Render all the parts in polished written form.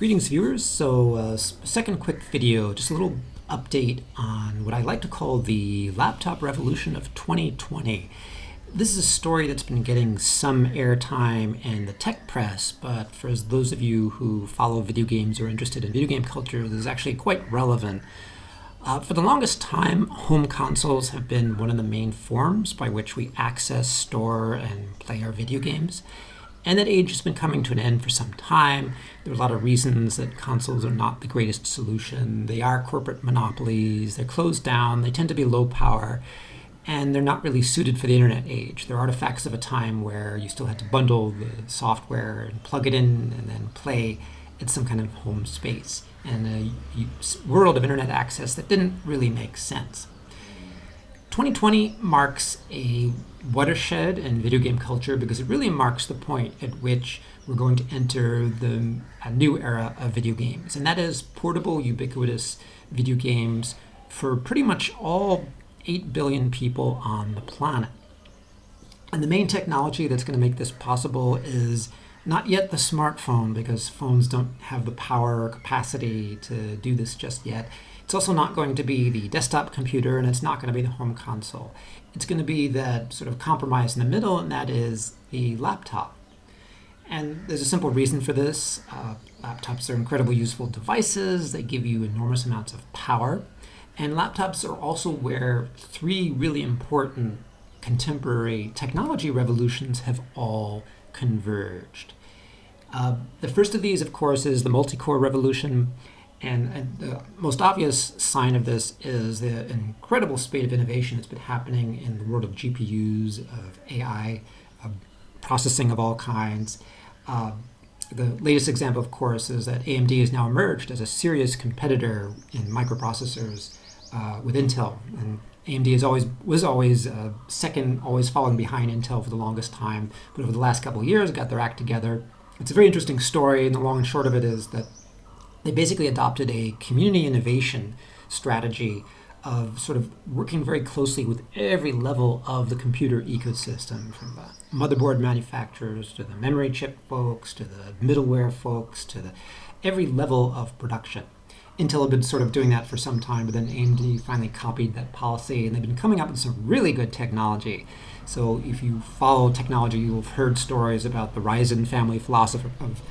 Greetings viewers. Second quick video, just a little update on what I like to call the laptop revolution of 2020. This is a story that's been getting some airtime in the tech press, but for those of you who follow video games or are interested in video game culture, this is actually quite relevant. For the longest time, home consoles have been one of the main forms by which we access, store, and play our video games. And that age has been coming to an end for some time. There are a lot of reasons that consoles are not the greatest solution. They are corporate monopolies, they're closed down, they tend to be low power, and they're not really suited for the internet age. They're artifacts of a time where you still had to bundle the software and plug it in and then play at some kind of home space, and a world of internet access that didn't really make sense. 2020 marks a watershed in video game culture because it really marks the point at which we're going to enter a new era of video games, and that is portable, ubiquitous video games for pretty much all 8 billion people on the planet. And the main technology that's going to make this possible is not yet the smartphone, because phones don't have the power or capacity to do this just yet. It's also not going to be the desktop computer, and it's not going to be the home console. It's going to be that sort of compromise in the middle, and that is the laptop. And there's a simple reason for this. Laptops are incredibly useful devices. They give you enormous amounts of power. And laptops are also where three really important contemporary technology revolutions have all converged. The first of these, of course, is the multi-core revolution. And the most obvious sign of this is the incredible spate of innovation that's been happening in the world of GPUs, of AI, processing of all kinds. The latest example, of course, is that AMD has now emerged as a serious competitor in microprocessors with Intel. And AMD was always second, always falling behind Intel for the longest time, but over the last couple of years got their act together. It's a very interesting story, and the long and short of it is that they basically adopted a community innovation strategy of sort of working very closely with every level of the computer ecosystem, from the motherboard manufacturers to the memory chip folks to the middleware folks to every level of production. Intel had been sort of doing that for some time, but then AMD finally copied that policy, and they've been coming up with some really good technology. So if you follow technology, you'll have heard stories about the Ryzen family philosophy of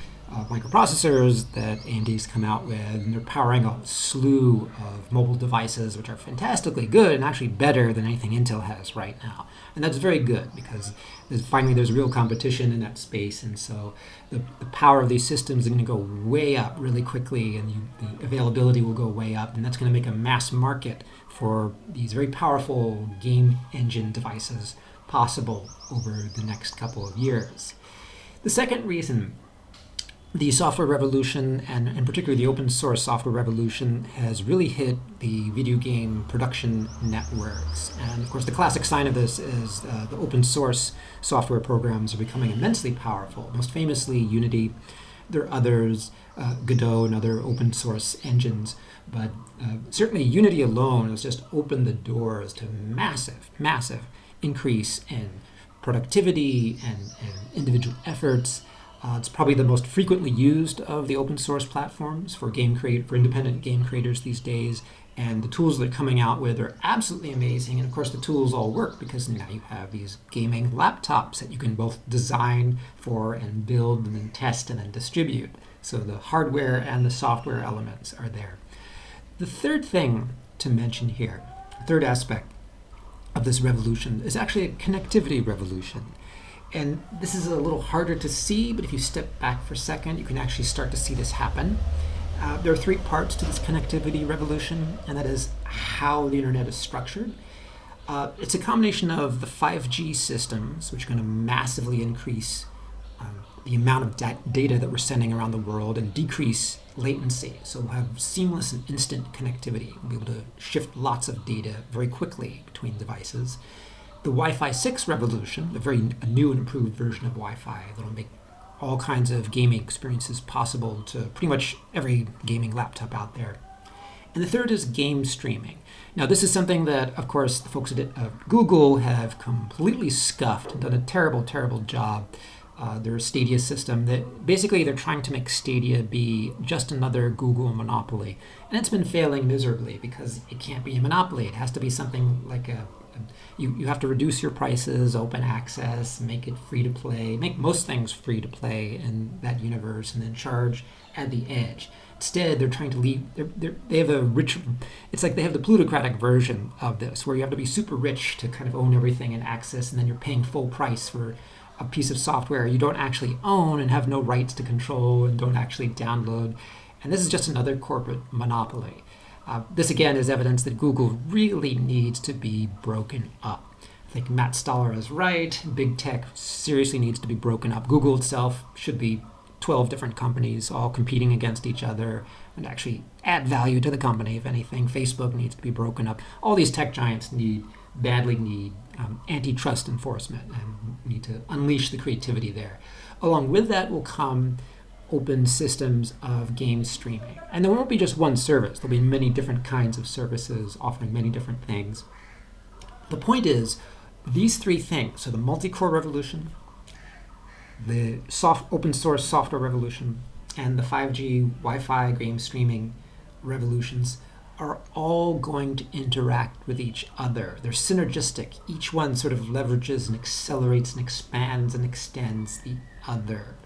microprocessors that AMD's come out with, and they're powering a slew of mobile devices which are fantastically good and actually better than anything Intel has right now. And that's very good because there's real competition in that space, and so the power of these systems is going to go way up really quickly, and the availability will go way up, and that's going to make a mass market for these very powerful game engine devices possible over the next couple of years. The second reason the software revolution, and particularly the open source software revolution, has really hit the video game production networks. And of course, the classic sign of this is the open source software programs are becoming immensely powerful, most famously Unity. There are others, Godot and other open source engines, but certainly Unity alone has just opened the doors to massive increase in productivity and individual efforts. It's probably the most frequently used of the open source platforms for independent game creators these days, and the tools they're coming out with are absolutely amazing. And of course, the tools all work because now you have these gaming laptops that you can both design for and build and then test and then distribute. So the hardware and the software elements are there. The third thing to mention here, the third aspect of this revolution, is actually a connectivity revolution. And this is a little harder to see, but if you step back for a second, you can actually start to see this happen. There are three parts to this connectivity revolution, and that is how the internet is structured. It's a combination of the 5G systems, which are going to massively increase the amount of data that we're sending around the world and decrease latency. So we'll have seamless and instant connectivity. We'll be able to shift lots of data very quickly between devices. The Wi-Fi 6 revolution, a new and improved version of Wi-Fi that'll make all kinds of gaming experiences possible to pretty much every gaming laptop out there. And the third is game streaming. Now, this is something that, of course, the folks at Google have completely scuffed and done a terrible job their Stadia system. That basically they're trying to make Stadia be just another Google monopoly, and it's been failing miserably because it can't be a monopoly. It has to be something like you have to reduce your prices, open access, make it free to play, make most things free to play in that universe, and then charge at the edge. Instead, they're trying to leave. They have a rich. It's like they have the plutocratic version of this, where you have to be super rich to kind of own everything and access, and then you're paying full price for a piece of software you don't actually own and have no rights to control and don't actually download. And this is just another corporate monopoly. This again is evidence that Google really needs to be broken up. I think Matt Stoller is right. Big tech seriously needs to be broken up. Google itself should be 12 different companies all competing against each other and actually add value to the company. If anything, Facebook needs to be broken up. All these tech giants badly need antitrust enforcement and need to unleash the creativity there. Along with that will come open systems of game streaming. And there won't be just one service. There'll be many different kinds of services offering many different things. The point is, these three things, so the multi-core revolution, the open source software revolution, and the 5G Wi-Fi game streaming revolutions are all going to interact with each other. They're synergistic. Each one sort of leverages and accelerates and expands and extends the other.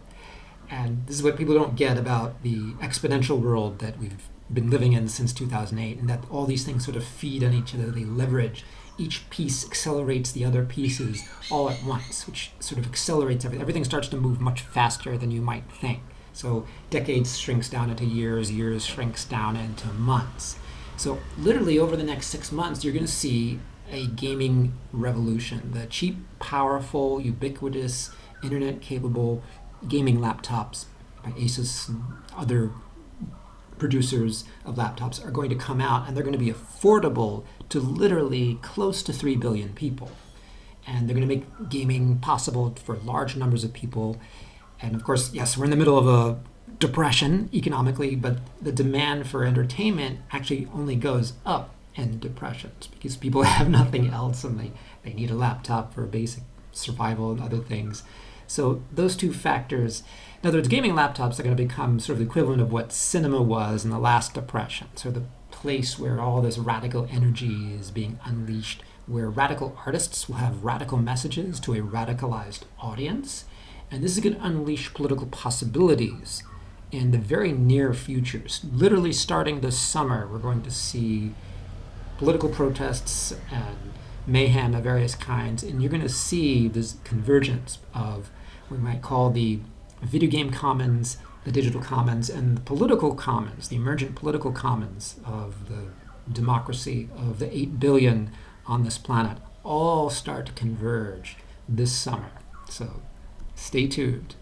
And this is what people don't get about the exponential world that we've been living in since 2008, and that all these things sort of feed on each other. They leverage. Each piece accelerates the other pieces all at once, which sort of accelerates everything. Everything starts to move much faster than you might think. So decades shrinks down into years, years shrinks down into months. So literally over the next 6 months, you're going to see a gaming revolution. The cheap, powerful, ubiquitous, internet-capable gaming laptops by Asus and other producers of laptops are going to come out, and they're going to be affordable to literally close to 3 billion people. And they're going to make gaming possible for large numbers of people. And of course, yes, we're in the middle of a depression economically, but the demand for entertainment actually only goes up in depressions because people have nothing else and they need a laptop for basic survival and other things. So those two factors, in other words, gaming laptops are going to become sort of the equivalent of what cinema was in the last depression. So the place where all this radical energy is being unleashed, where radical artists will have radical messages to a radicalized audience. And this is going to unleash political possibilities in the very near future. Literally starting this summer, we're going to see political protests and mayhem of various kinds, and you're going to see this convergence of what we might call the video game commons, the digital commons, and the political commons, the emergent political commons of the democracy of the 8 billion on this planet, all start to converge this summer. So stay tuned.